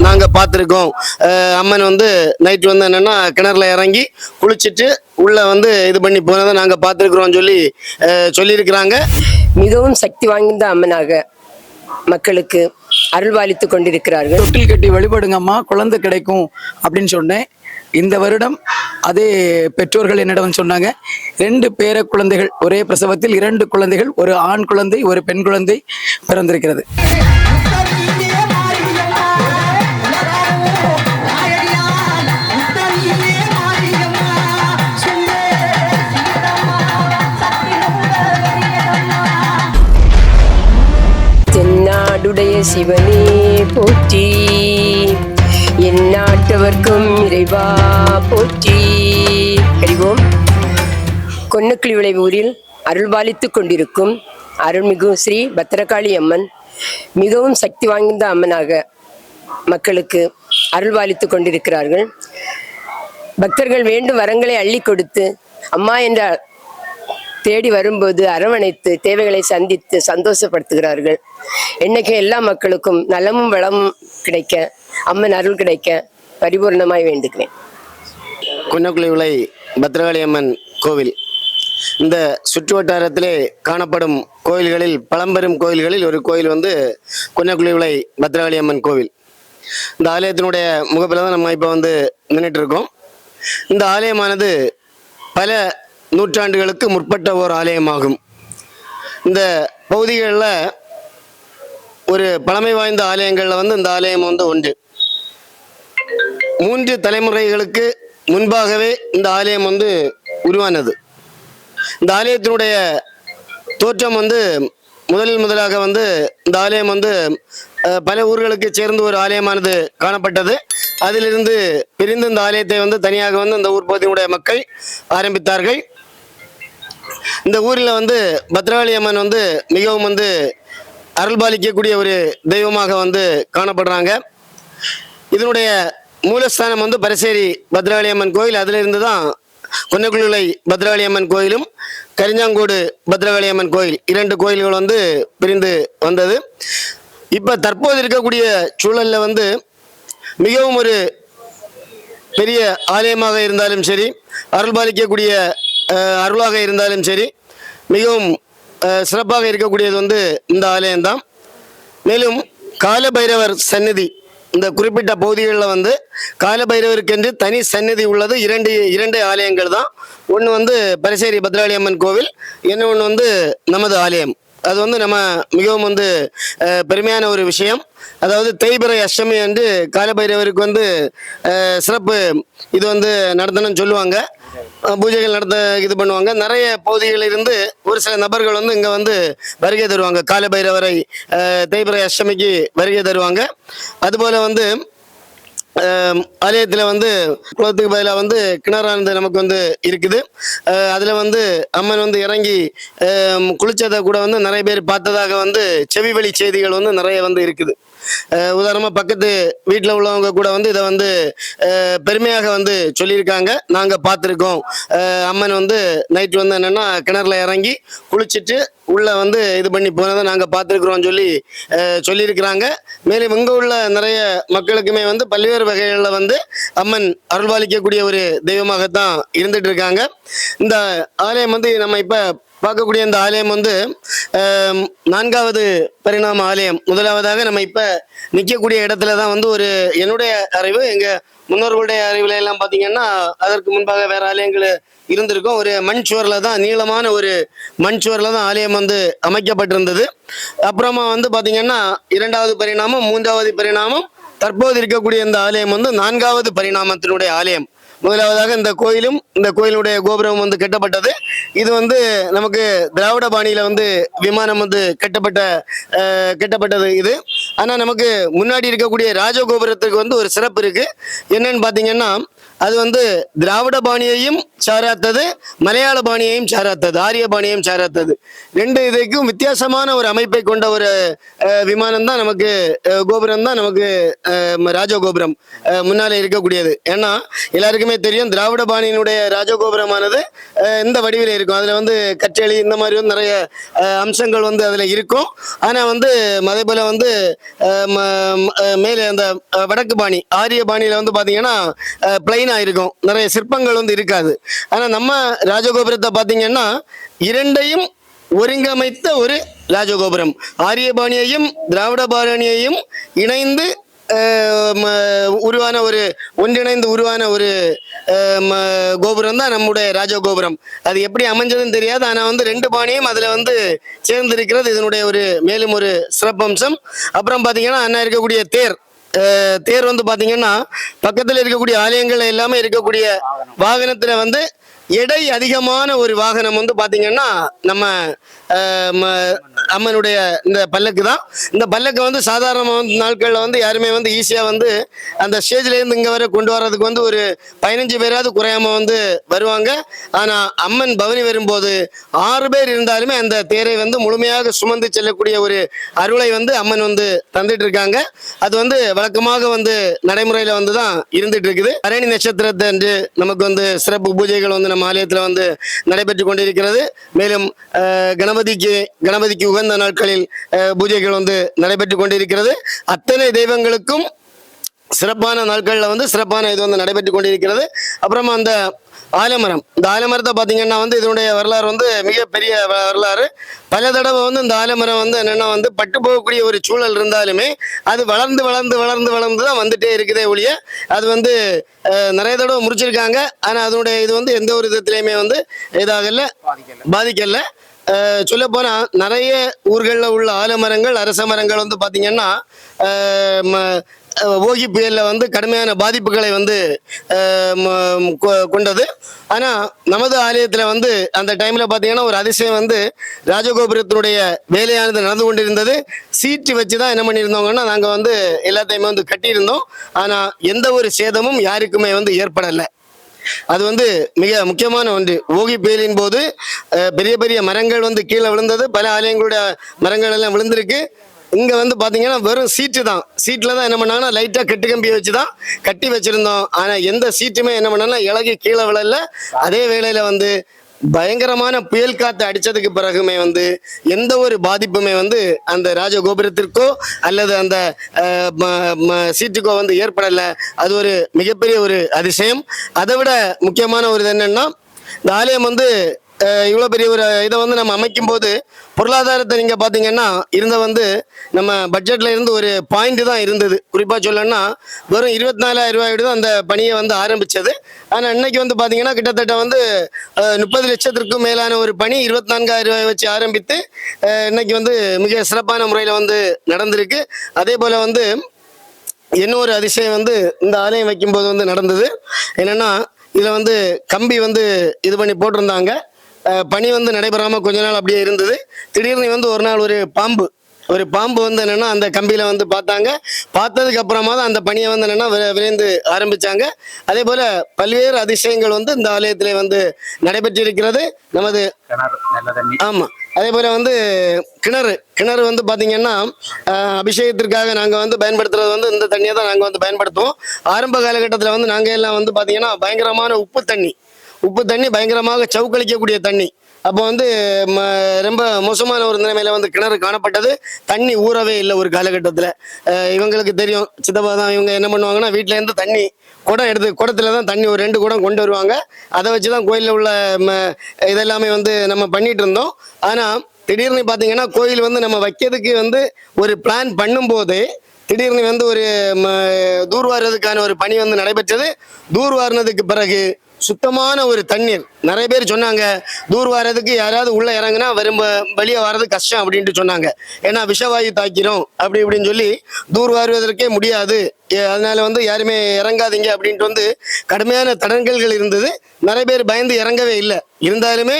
நாங்க பார்த்துருக்கோம். அம்மன் வந்து நைட் வந்து என்னன்னா கிணறுல இறங்கி குளிச்சுட்டு உள்ள வந்து இது பண்ணி போனதை நாங்க பார்த்துருக்குறோம் சொல்லியிருக்கிறாங்க. மிகவும் சக்தி வாய்ந்த அம்மனாக மக்களுக்கு அருள்பாலித்து கொண்டிருக்கிறார்கள். தொட்டில் கட்டி வழிபடுங்கம்மா குழந்தை கிடைக்கும் அப்படின்னு சொன்னேன். இந்த வருடம் அதே பெற்றோர்கள் என்னிடம் சொன்னாங்க, 2 பேர குழந்தைகள், ஒரே பிரசவத்தில் 2 குழந்தைகள், ஒரு ஆண் குழந்தை ஒரு பெண் குழந்தை பிறந்திருக்கிறது. தென்னாடுடைய சிவனே போற்றி, எந்நாட்டவர்க்கும் இறைவா போற்றி. அறிவோம். கொன்னக்குழி விளைவூரில் அருள்பாலித்துக் கொண்டிருக்கும் அருள்மிகு ஸ்ரீ பத்திரகாளி அம்மன் மிகவும் சக்தி வாய்ந்த அம்மனாக மக்களுக்கு அருள்பாலித்துக் கொண்டிருக்கிறார்கள். பக்தர்கள் வேண்டும் வரங்களை அள்ளி கொடுத்து அம்மா என்ற தேடி வரும்போது அரவணைத்து தேவைகளை சந்தித்து சந்தோஷப்படுத்துகிறார்கள். என்னைக்கு எல்லா மக்களுக்கும் நலமும் வளமும் கிடைக்க, அம்மன் அருள் கிடைக்க பரிபூர்ணமாய் வேண்டுகிறேன். கொன்னக்குழி விளை பத்திரகாளி அம்மன் கோவில் இந்த சுற்று வட்டாரத்திலே காணப்படும் கோயில்களில், பழம்பெரும் கோயில்களில் ஒரு கோயில் வந்து கொன்னக்குழி விளை பத்திரகாளி அம்மன் கோவில். இந்த ஆலயத்தினுடைய முகப்பில் தான் நம்ம இப்போ வந்து நின்றுட்டு இருக்கோம். இந்த ஆலயமானது பல நூற்றாண்டுகளுக்கு முற்பட்ட ஓர் ஆலயமாகும். இந்த பகுதிகளில் ஒரு பழமை வாய்ந்த ஆலயங்களில் வந்து இந்த ஆலயம் வந்து ஒன்று. 3 தலைமுறைகளுக்கு முன்பாகவே இந்த ஆலயம் வந்து உருவானது. இந்த ஆலயத்தினுடைய தோற்றம் வந்து முதலாக வந்து இந்த ஆலயம் வந்து பல ஊர்களுக்கு சேர்ந்து ஒரு ஆலயமானது காணப்பட்டது. அதிலிருந்து பிரிந்து இந்த ஆலயத்தை வந்து தனியாக வந்து இந்த ஊர் பகுதியினுடைய மக்கள் ஆரம்பித்தார்கள். இந்த ஊரில் வந்து பத்திரகாளி அம்மன் வந்து மிகவும் வந்து அருள்பாலிக்கக்கூடிய ஒரு தெய்வமாக வந்து காணப்படுறாங்க. இதனுடைய மூலஸ்தானம் வந்து பரசேரி பத்திரகாளி அம்மன் கோயில். அதிலிருந்து தான் கொன்னக்குழி பத்திரகாளி அம்மன் கோயிலும் கரிஞ்சாங்கோடு பத்திரகாளி அம்மன் கோயில் 2 கோயில்கள் வந்து பிரிந்து வந்தது. இப்போ தற்போது இருக்கக்கூடிய சூழலில் வந்து மிகவும் ஒரு பெரிய ஆலயமாக இருந்தாலும் சரி, அருள்பாலிக்கக்கூடிய அருளாக இருந்தாலும் சரி, மிகவும் சிறப்பாக இருக்கக்கூடியது வந்து இந்த ஆலயம்தான். மேலும் காலபைரவர் சந்நிதி இந்த குறிப்பிட்ட பகுதிகளில் வந்து காலபைரவருக்கென்று தனி சந்நிதி உள்ளது. இரண்டு ஆலயங்கள் தான். ஒன்று வந்து பரசேரி பத்திரகாளி அம்மன் கோவில், இன்னொன்று வந்து நமது ஆலயம். அது வந்து நம்ம மிகவும் வந்து பெருமையான ஒரு விஷயம். அதாவது தேய்பிறை அஷ்டமி அன்று காலபைரவருக்கு வந்து சிறப்பு இது வந்து நடத்தணும்னு சொல்லுவாங்க. பூஜைகள் நடத்த இது பண்ணுவாங்க. நிறைய பகுதிகளிலிருந்து ஒரு சில நபர்கள் வந்து இங்கே வந்து வருகை தருவாங்க. காலபைரவரை தேய்பிறை அஷ்டமிக்கு வருகை தருவாங்க. அதுபோல் வந்து ஆலயத்தில் வந்து குளத்துக்கு பதிலாக வந்து கிணறானது நமக்கு வந்து இருக்குது. அதில் வந்து அம்மன் வந்து இறங்கி குளித்ததை கூட வந்து நிறைய பேர் பார்த்ததாக வந்து செவி வழி செய்திகள் வந்து நிறைய வந்து இருக்குது. உதாரணமாக பக்கத்து வீட்டில் உள்ளவங்க கூட வந்து இதை வந்து பெருமையாக வந்து சொல்லியிருக்காங்க. நாங்கள் பார்த்துருக்கோம். அம்மன் வந்து நைட் வந்து என்னென்னா கிணறுல இறங்கி குளிச்சுட்டு உள்ள வந்து இது பண்ணி போனதை நாங்கள் பார்த்துருக்குறோம் சொல்லியிருக்கிறாங்க. மேலும் இங்கே உள்ள நிறைய மக்களுக்குமே வந்து பல்வேறு வகைகளில் வந்து அம்மன் அருள்பாலிக்கக்கூடிய ஒரு தெய்வமாகத்தான் இருந்துட்டு இருக்காங்க. இந்த ஆலயம் வந்து நம்ம இப்போ பார்க்கக்கூடிய இந்த ஆலயம் வந்து 4வது பரிணாம ஆலயம். முதலாவதாக நம்ம இப்போ நிற்கக்கூடிய இடத்துல தான் வந்து ஒரு என்னுடைய அறிவு, எங்கள் முன்னோர்களுடைய அறிவுல எல்லாம் பார்த்தீங்கன்னா அதற்கு முன்பாக வேற ஆலயங்கள் இருந்திருக்கும். ஒரு மண் சுவரில் தான், நீளமான ஒரு மண் சுவரில் தான் ஆலயம் வந்து அமைக்கப்பட்டிருந்தது. அப்புறமா வந்து பார்த்தீங்கன்னா 2வது பரிணாமம், 3வது பரிணாமம், தற்போது இருக்கக்கூடிய இந்த ஆலயம் வந்து 4வது பரிணாமத்தினுடைய ஆலயம். முதலாவதாக இந்த கோயிலும் இந்த கோயிலுடைய கோபுரம் வந்து கட்டப்பட்டது. இது வந்து நமக்கு திராவிட பாணியில வந்து விமானம் வந்து கட்டப்பட்டது இது. ஆனால் நமக்கு முன்னாடி இருக்கக்கூடிய ராஜகோபுரத்துக்கு வந்து ஒரு சிறப்பு இருக்கு. என்னன்னு பார்த்தீங்கன்னா அது வந்து திராவிட பாணியையும் சாராத்தது, மலையாள பாணியையும் சாராத்தது, ஆரிய பாணியையும் சாராத்தது. ரெண்டு இதுக்கும் வித்தியாசமான ஒரு அமைப்பை கொண்ட ஒரு விமானம் தான் நமக்கு, கோபுரம் தான் நமக்கு ராஜகோபுரம் முன்னாலே இருக்கக்கூடியது. ஏன்னா எல்லாருக்குமே தெரியும் திராவிட பாணியினுடைய ராஜகோபுரமானது இந்த வடிவில் இருக்கும். அதுல வந்து கற்றளி இந்த மாதிரி வந்து நிறைய அம்சங்கள் வந்து அதுல இருக்கும். ஆனா வந்து அதே போல வந்து மேலே அந்த வடக்கு பாணி ஆரிய பாணியில வந்து பாத்தீங்கன்னா பிளைனா இருக்கும், நிறைய சிற்பங்கள் வந்து இருக்காது. ஆனா நம்ம ராஜகோபுரத்தை பாத்தீங்கன்னா இரண்டையும் ஒருங்கமைத்த ஒரு ராஜகோபுரம், ஆரிய பாணியையும் திராவிட பாணியையும் இணைந்து உருவான ஒரு ஒன்றிணைந்து உருவான ஒரு கோபுரம் தான் நம்முடைய ராஜகோபுரம். அது எப்படி அமைஞ்சதுன்னு தெரியாது. ஆனா வந்து ரெண்டு பாணியும் அதுல வந்து சேர்ந்திருக்கிறது இதனுடைய ஒரு மேலும் ஒரு சிறப்பம்சம். அப்புறம் பாத்தீங்கன்னா அண்ணா இருக்கக்கூடிய தேர் வந்து பாத்தீங்கன்னா பக்கத்துல இருக்கக்கூடிய ஆலயங்கள் எல்லாமே இருக்கக்கூடிய வாகனத்துல வந்து எடை அதிகமான ஒரு வாகனம் வந்து பாத்தீங்கன்னா நம்ம அம்மனுடைய இந்த பல்லக்கு தான். இந்த பல்லக்கு வந்து சாதாரண நாட்கள்ல வந்து யாருமே வந்து ஈஸியா வந்து அந்த ஸ்டேஜ்ல இருந்து இங்க வரை கொண்டு வர்றதுக்கு வந்து ஒரு 15 பேராவது குறையாம வந்து வருவாங்க. ஆனா அம்மன் பவனி வரும்போது 6 பேர் இருந்தாலுமே அந்த தேரை வந்து முழுமையாக சுமந்து செல்லக்கூடிய ஒரு அருளை வந்து அம்மன் வந்து தந்துட்டு இருக்காங்க. அது வந்து வழக்கமாக வந்து நடைமுறையில வந்து தான் இருந்துட்டு இருக்குது. பரணி நட்சத்திரத்தை அன்று நமக்கு வந்து சிறப்பு பூஜைகள் வந்து நம்ம ஆலயத்துல வந்து நடைபெற்று கொண்டிருக்கிறது. மேலும் கணபதிக்கு உகந்த நாட்களில் பூஜைகள் வந்து நடைபெற்று கொண்டிருக்கிறது. அத்தனை தெய்வங்களுக்கும் சிறப்பான நாட்கள்ல வந்து சிறப்பான இது வந்து நடைபெற்று கொண்டிருக்கிறது. அப்புறமா அந்த ஆலமரம், இந்த ஆலமரத்தை பார்த்தீங்கன்னா வந்து இதனுடைய வரலாறு வந்து மிகப்பெரிய வரலாறு. பல தடவை வந்து இந்த ஆலமரம் வந்து என்னன்னா வந்து பட்டு போகக்கூடிய ஒரு சூழல் இருந்தாலுமே அது வளர்ந்து வளர்ந்து வளர்ந்து வளர்ந்து தான் வந்துட்டே இருக்குதே ஒழிய அது வந்து நிறைய தடவை முறிச்சிருக்காங்க. ஆனால் அதனுடைய இது வந்து எந்த ஒரு விதத்திலையுமே வந்து இதாகல, பாதிக்கல. சொல்ல போனா நிறைய ஊர்களில் உள்ள ஆலமரங்கள், அரச மரங்கள் வந்து பார்த்தீங்கன்னா ஓகி புயல்ல வந்து கடுமையான பாதிப்புகளை வந்து கொண்டது. ஆனா நமது ஆலயத்துல வந்து அந்த டைம்ல பாத்தீங்கன்னா ஒரு அதிசயம் வந்து ராஜகோபுரத்தினுடைய வேலையானது நடந்து கொண்டிருந்தது. சீட்டு வச்சுதான் என்ன பண்ணியிருந்தோங்கன்னா நாங்க வந்து எல்லாத்தையுமே வந்து கட்டியிருந்தோம். ஆனா எந்த ஒரு சேதமும் யாருக்குமே வந்து ஏற்படலை. அது வந்து மிக முக்கியமான ஒன்று. ஓகி புயலின் போது பெரிய பெரிய மரங்கள் வந்து கீழே விழுந்தது, பல ஆலயங்களுடைய மரங்கள் எல்லாம் விழுந்திருக்கு. இங்க வந்து பாத்தீங்கன்னா வெறும் சீட்டு தான், சீட்ல தான் என்ன பண்ணாங்கன்னா லைட்டா கெட்டு கம்பி வச்சுதான் கட்டி வச்சிருந்தோம். ஆனா எந்த சீட்டுமே என்ன பண்ணாங்கன்னா இலகி கீழே விழல. அதே வேளையில வந்து பயங்கரமான புயல் காத்து அடிச்சதுக்கு பிறகுமே வந்து எந்த ஒரு பாதிப்புமே வந்து அந்த ராஜகோபுரத்திற்கோ அல்லது அந்த சீட்டுக்கோ வந்து ஏற்படலை. அது ஒரு மிகப்பெரிய ஒரு அதிசயம். அதை விட முக்கியமான ஒரு இது என்னன்னா, இந்த ஆலயம் வந்து இவ்வளோ பெரிய ஒரு இதை வந்து நம்ம அமைக்கும் போது பொருளாதாரத்தை நீங்க பாத்தீங்கன்னா இருந்த வந்து நம்ம பட்ஜெட்ல இருந்து ஒரு பாயிண்ட் தான் இருந்தது. குறிப்பா சொல்லணும்னா வெறும் 24,000 ரூபாயோடு தான் அந்த பணியை வந்து ஆரம்பிச்சது. ஆனா இன்னைக்கு வந்து பாத்தீங்கன்னா கிட்டத்தட்ட வந்து 30 லட்சத்திற்கும் மேலான ஒரு பணி 24,000 ரூபாய் வச்சு ஆரம்பித்து இன்னைக்கு வந்து மிக சிறப்பான முறையில வந்து நடந்திருக்கு. அதே போல வந்து இன்னொரு அதிசயம் வந்து இந்த ஆலயம் வைக்கும்போது வந்து நடந்தது. என்னன்னா இதுல வந்து கம்பி வந்து இது பண்ணி போட்டிருந்தாங்க. பணி வந்து நடைபெறாம கொஞ்ச நாள் அப்படியே இருந்தது. திடீர்னு வந்து ஒரு நாள் ஒரு பாம்பு வந்து என்னன்னா அந்த கம்பியில வந்து பார்த்தாங்க. பார்த்ததுக்கு அப்புறமா தான் அந்த பணியை வந்து என்னன்னா விரைந்து ஆரம்பிச்சாங்க. அதே போல பல்வேறு அதிசயங்கள் வந்து இந்த ஆலயத்திலே வந்து நடைபெற்று இருக்கிறது. நமது ஆமா, அதே போல வந்து கிணறு வந்து பாத்தீங்கன்னா அபிஷேகத்திற்காக நாங்க வந்து பயன்படுத்துறது வந்து இந்த தண்ணியை தான் நாங்க வந்து பயன்படுத்துவோம். ஆரம்ப காலகட்டத்தில் வந்து நாங்க எல்லாம் வந்து பாத்தீங்கன்னா பயங்கரமான உப்பு தண்ணி பயங்கரமாக சவுக்களிக்கக்கூடிய தண்ணி. அப்போ வந்து ரொம்ப மோசமான ஒரு நிலைமையில வந்து கிணறு காணப்பட்டது. தண்ணி ஊறவே இல்லை ஒரு காலகட்டத்தில். இவங்களுக்கு தெரியும், சித்தப்பா தான், இவங்க என்ன பண்ணுவாங்கன்னா வீட்டில இருந்து தண்ணி குடத்துல தான் தண்ணி ஒரு 2 குடம் கொண்டு வருவாங்க. அதை வச்சுதான் கோயிலில் உள்ள இதெல்லாமே வந்து நம்ம பண்ணிட்டு இருந்தோம். ஆனா திடீர்னு பாத்தீங்கன்னா கோயில் வந்து நம்ம வைக்கிறதுக்கு வந்து ஒரு பிளான் பண்ணும்போது திடீர்னு வந்து ஒரு தூர்வாரதுக்கான ஒரு பணி வந்து நடைபெற்றது. தூர்வாரினதுக்கு பிறகு சுத்தமான ஒரு தண்ணீர். நிறைய பேர் சொன்னாங்க தூர்வாரதுக்கு யாராவது உள்ள இறங்குனா வெளியே வர்றது கஷ்டம் அப்படின்ட்டு சொன்னாங்க. ஏன்னா விஷவாயு தாக்கிறோம் அப்படி இப்படின்னு சொல்லி தூர்வாருவதற்கே முடியாது அதனால வந்து யாருமே இறங்காதீங்க அப்படின்ட்டு வந்து கடுமையான தடங்கல்கள் இருந்தது. நிறைய பேர் பயந்து இறங்கவே இல்லை. இருந்தாலுமே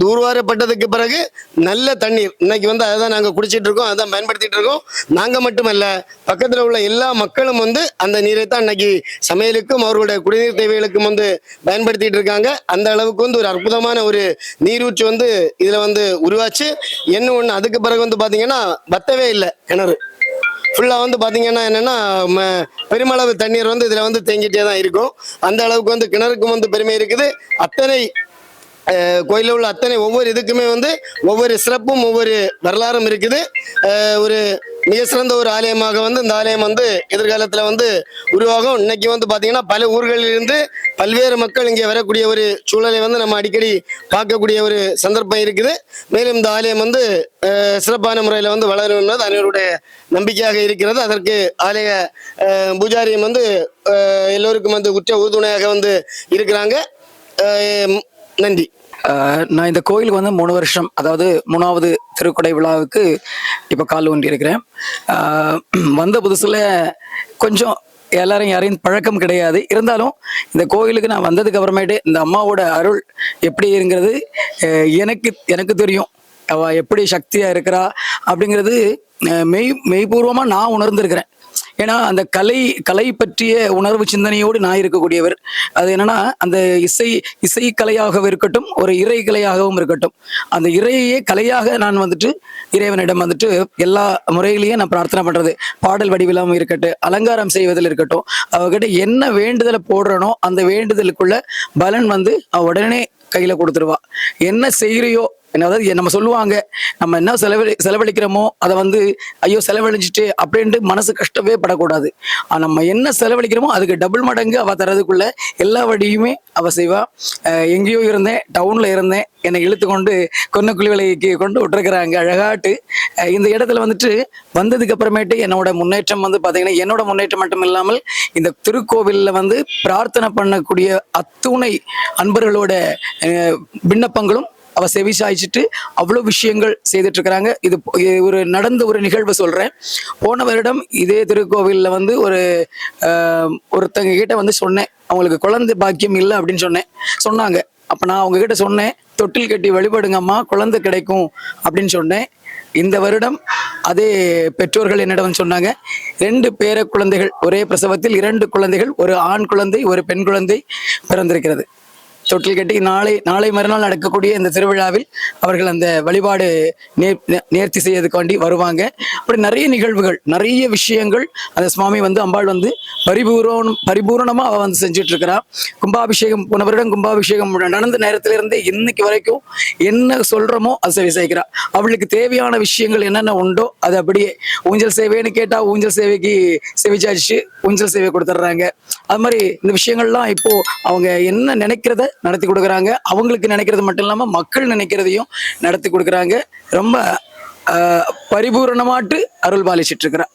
தூர்வாரப்பட்டதுக்கு பிறகு நல்ல தண்ணீர் இன்னைக்கு வந்து அதை தான் நாங்கள் குடிச்சிட்டு இருக்கோம், அதான் பயன்படுத்திட்டு இருக்கோம். நாங்கள் மட்டுமல்ல, பக்கத்தில் உள்ள எல்லா மக்களும் வந்து அந்த நீரை தான் இன்னைக்கு சமையலுக்கும் அவர்களுடைய குடிநீர் தேவைகளுக்கும் வந்து பயன்படுத்திட்டு இருக்காங்க. அந்த அளவுக்கு வந்து ஒரு அற்புதமான ஒரு நீரூற்று வந்து இதுல வந்து உருவாச்சு. என்ன ஒண்ணு, அதுக்கு பிறகு வந்து பாத்தீங்கன்னா வத்தவே இல்லை கிணறு. ஃபுல்லாக வந்து பார்த்தீங்கன்னா என்னென்னா பெருமளவு தண்ணீர் வந்து இதில் வந்து தேங்கிட்டே தான் இருக்கும். அந்த அளவுக்கு வந்து கிணறுக்கும் வந்து பெருமை இருக்குது. அத்தனை கோயிலில் உள்ள அத்தனை ஒவ்வொரு இதுக்குமே வந்து ஒவ்வொரு சிறப்பும் ஒவ்வொரு வரலாறும் இருக்குது. ஒரு மிக சிறந்த ஒரு ஆலயமாக வந்து இந்த ஆலயம் வந்து எதிர்காலத்தில் வந்து உருவாகும். இன்னைக்கு வந்து பார்த்தீங்கன்னா பல ஊர்களிலிருந்து பல்வேறு மக்கள் இங்கே வரக்கூடிய ஒரு சூழலை வந்து நம்ம அடிக்கடி பார்க்கக்கூடிய ஒரு சந்தர்ப்பம் இருக்குது. மேலும் இந்த ஆலயம் வந்து சிறப்பான முறையில் வந்து வளரும் என்பது அனைவருடைய நம்பிக்கையாக இருக்கிறது. அதற்கு ஆலய பூஜாரியம் வந்து எல்லோருக்கும் வந்து உற்ற உறுதுணையாக வந்து இருக்கிறாங்க. நன்றி. நான் இந்த கோயிலுக்கு வந்து 3 வருஷம், அதாவது 3வது திருக்குடை விழாவுக்கு இப்போ கால் ஊன்றி இருக்கிறேன். வந்த புதுசில் கொஞ்சம் யாரையும் பழக்கம் கிடையாது. இருந்தாலும் இந்த கோயிலுக்கு நான் வந்ததுக்கு அப்புறமேட்டு இந்த அம்மாவோட அருள் எப்படி இருக்கிறது எனக்கு தெரியும். அவ எப்படி சக்தியா இருக்கிறா அப்படிங்கிறது மெய்பூர்வமாக நான் உணர்ந்திருக்கிறேன். ஏன்னா அந்த கலை பற்றிய உணர்வு சிந்தனையோடு நான் இருக்கக்கூடியவர். அது என்னன்னா, அந்த இசை கலையாகவும் இருக்கட்டும், ஒரு இறை கலையாகவும் இருக்கட்டும், அந்த இறையே கலையாக நான் வந்துட்டு இறைவனிடம் வந்துட்டு எல்லா முறையிலையும் நான் பிரார்த்தனை பண்றது. பாடல் வடிவிலாமல் இருக்கட்டும், அலங்காரம் செய்வதில் இருக்கட்டும், அவகிட்ட என்ன வேண்டுதலை போடுறனோ அந்த வேண்டுதலுக்குள்ள பலன் வந்து உடனே கையில கொடுத்துருவா. என்ன செய்யறியோ, அதாவது நம்ம சொல்லுவாங்க, நம்ம என்ன செலவழிக்கிறோமோ அதை வந்து ஐயோ செலவழிஞ்சிட்டு அப்படின்ட்டு மனசு கஷ்டமே படக்கூடாது. நம்ம என்ன செலவழிக்கிறோமோ அதுக்கு டபுள் மடங்கு அவ தரதுக்குள்ள எல்லா வழியுமே அவ செய்வா. எங்கேயோ இருந்தேன், டவுன்ல இருந்தேன், என்னை இழுத்து கொண்டு கொன்னக்குழி விலைக்கு கொண்டு விட்டுருக்குறாங்க அழகாட்டு. இந்த இடத்துல வந்துட்டு வந்ததுக்கு அப்புறமேட்டு என்னோட முன்னேற்றம் வந்து பார்த்தீங்கன்னா, என்னோட முன்னேற்றம் மட்டும் இல்லாமல் இந்த திருக்கோவிலில் வந்து பிரார்த்தனை பண்ணக்கூடிய அத்துணை அன்பர்களோட விண்ணப்பங்களும் அவ செவி சாய்ச்சிட்டு அவ்வளோ விஷயங்கள் செய்துட்டு இருக்கிறாங்க. இது ஒரு நடந்த ஒரு நிகழ்வு சொல்றேன். போன வருடம் இதே திருக்கோவிலில் வந்து ஒருத்தங்க கிட்ட வந்து சொன்னேன், அவங்களுக்கு குழந்தை பாக்கியம் இல்லை அப்படின்னு சொன்னாங்க. அப்ப நான் அவங்க கிட்ட சொன்னேன், தொட்டில் கட்டி வழிபடுங்கம்மா, குழந்தை கிடைக்கும் அப்படின்னு சொன்னேன். இந்த வருடம் அதே பெற்றோர்கள் என்னிடம் சொன்னாங்க, 2 பேர குழந்தைகள், ஒரே பிரசவத்தில் 2 குழந்தைகள், ஒரு ஆண் குழந்தை ஒரு பெண் குழந்தை பிறந்திருக்கிறது. தொட்டில் கட்டி நாளை மறுநாள் நடக்கக்கூடிய இந்த திருவிழாவில் அவர்கள் அந்த வழிபாடு நேர்த்தி செய்யறதுக்காண்டி வருவாங்க. அப்படி நிறைய நிகழ்வுகள், நிறைய விஷயங்கள் அந்த சுவாமி வந்து அம்பாள் வந்து பரிபூரணமா அவ வந்து செஞ்சுட்டு இருக்கிறா. கும்பாபிஷேகம், போன வருடம் கும்பாபிஷேகம் நடந்த நேரத்திலிருந்து இன்னைக்கு வரைக்கும் என்ன சொல்றோமோ அது செவி சேர்க்கிறா. அவளுக்கு தேவையான விஷயங்கள் என்னென்ன உண்டோ அது அப்படியே, ஊஞ்சல் சேவைன்னு கேட்டா ஊஞ்சல் சேவைக்கு செவிச்சாச்சு ஊஞ்சல் சேவை கொடுத்துட்றாங்க. அது மாதிரி இந்த விஷயங்கள்லாம் இப்போ அவங்க என்ன நினைக்கிறத நடத்தி கொடுக்குறாங்க. அவங்களுக்கு நினைக்கிறது மட்டும் இல்லாம மக்கள் நினைக்கிறதையும் நடத்தி கொடுக்குறாங்க. ரொம்ப பரிபூரணமாட்டு அருள் பாலிச்சிட்டு இருக்கிறா.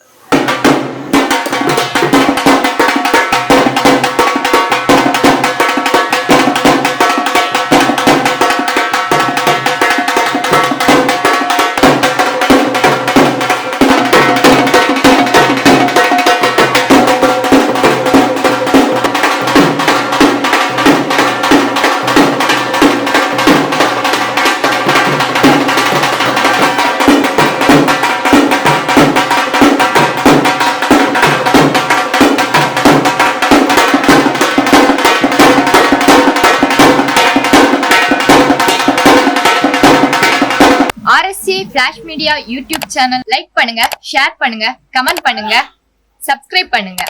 RSA Flash Media YouTube channel like பண்ணுங்க, ஷேர் பண்ணுங்க, கமெண்ட் பண்ணுங்க, சப்ஸ்கிரைப் பண்ணுங்க.